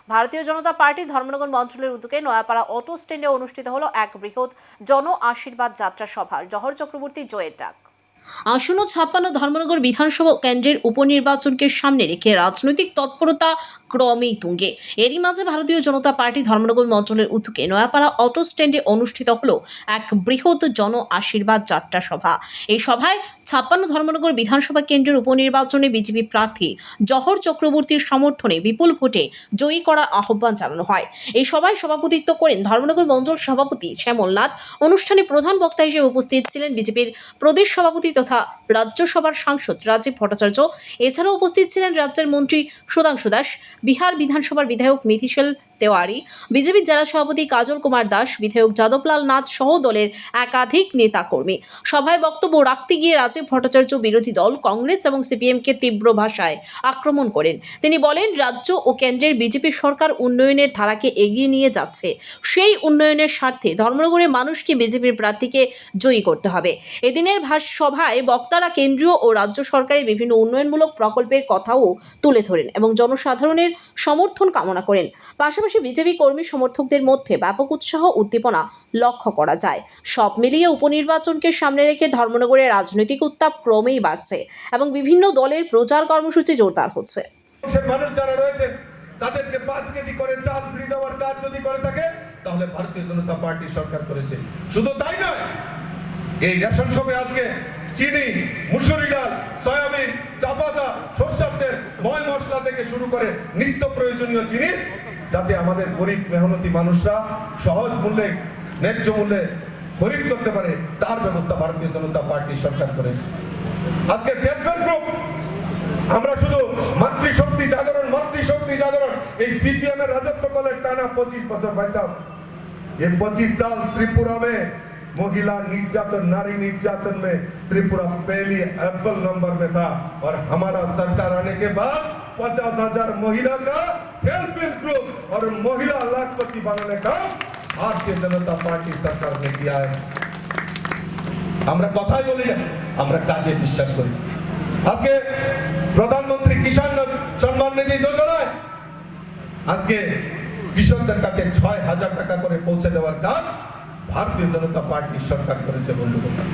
ভারতীয় জনতা পার্টি ধর্মনগর মন্ডলের উদ্যোগে নয়াপাড়া অটো স্ট্যান্ডে অনুষ্ঠিত হলো এক বৃহৎ জন আশীর্বাদ যাত্রা সভা। জহর চক্রবর্তী জয়ের ডাক। আসন্ন 56 ধর্মনগর বিধানসভা কেন্দ্রের উপনির্বাচনকে সামনে রেখে রাজনৈতিক তৎপরতা ক্রমেই তুঙ্গে। এরই মাঝে ভারতীয় জনতা পার্টি ধর্মনগর মন্ডলের উদ্যোগে নয়াপাড়া অটো স্ট্যান্ডে অনুষ্ঠিত হলো এক বৃহৎ জন আশীর্বাদ যাত্রা সভা। এই সভায় 56 ধর্মনগর বিধানসভা কেন্দ্রের উপনির্বাচনে বিজেপি প্রার্থী জহর চক্রবর্তীর সমর্থনে বিপুল ভোটে জয়ী করার আহ্বান জানানো হয়। এই সভায় সভাপতিত্ব করেন ধর্মনগর মন্ডল সভাপতি শ্যামল নাথ। অনুষ্ঠানে প্রধান বক্তা হিসেবে উপস্থিত ছিলেন বিজেপির প্রদেশ সভাপতি তথা রাজ্যসভার সাংসদ রাজীব ভট্টাচার্য। এছাড়াও উপস্থিত ছিলেন রাজ্যের মন্ত্রী সুধাংশু দাস, বিহার বিধানসভার বিধায়ক মিথিশেল তেওয়ারি, বিজেপি জেলা সভাপতি কাজল কুমার দাস, বিধায়ক যাদবলাল নাথ সহ দলের একাধিক নেতাকর্মী। সভায় বক্তব্য রাখতে গিয়ে রাজীব ভট্টাচার্য বিরোধী দল কংগ্রেস এবং সিপিএমকে তীব্র ভাষায় আক্রমণ করেন। তিনি বলেন, রাজ্য ও কেন্দ্রের বিজেপি সরকার উন্নয়নের ধারাকে এগিয়ে নিয়ে যাচ্ছে। সেই উন্নয়নের স্বার্থে ধর্মনগরের মানুষকে বিজেপির প্রার্থীকে জয়ী করতে হবে। এদিনের সভায় বক্তারা কেন্দ্রীয় ও রাজ্য সরকারের বিভিন্ন উন্নয়নমূলক প্রকল্পের কথাও তুলে ধরেন এবং জনসাধারণের সমর্থন কামনা করেন। পাশাপাশি বিজেপি কর্মী সমর্থকদের মধ্যে ব্যাপক উৎসাহ উদ্দীপনা লক্ষ্য করা যায়। সব মিলিয়ে উপনির্বাচনকে সামনে রেখে ধর্মনগরের রাজনৈতিক উত্তাপ ক্রমেই বাড়ছে এবং বিভিন্ন দলের প্রচার কর্মসূচি জোরদার হচ্ছে। মানুষ যারা রয়েছে তাদেরকে 5 কেজি করে চাল ফ্রি দেওয়ার কাজ যদি করে থাকে তাহলে ভারতীয় জনতা পার্টি সরকার করেছে। শুধু তাই নয়, এই রেশন শপে আজকে চিনি, মুসুরি ডাল, সয়াবিন, চা পাতা, সরষের তেল, ময় মশলা থেকে শুরু করে নিত্য প্রয়োজনীয় জিনিস যাতে আমাদের গরিব মেহনতি মানুষরা সহজ মূল্যে, ন্যায্য মূল্যে খরিদ করতে পারে তার ব্যবস্থা ভারতীয় জনতা পার্টি সরকার করেছে। আজকে সেলফ হেল্প গ্রুপ, আমরা শুধু মাতৃশক্তি জাগরণ এই सीपीएम में राजत्व को टाना 25 बছর भाई साहब, ये 25 साल त्रिपुरा में महिला निर्यातन, नारी निर्यातन में त्रिपुरा पहली अव्वल नंबर में था और हमारा सरकार आने के बाद 50,000 महिला का सेल्फ हेल्प ग्रुप और महिला लाखपति बनाने का भारतीय जनता पार्टी सरकार ने किया है। আমরা কথাই বলি না, আমরা কাজে বিশ্বাস করি। আজকে প্রধানমন্ত্রী কিষাণ সম্মান নিধি যোজনায় আজকে কৃষকদের কাছে 6,000 টাকা করে পৌঁছে দেওয়ার কাজ ভারতীয় জনতা পার্টি সরকার করেছে বন্ধুরা।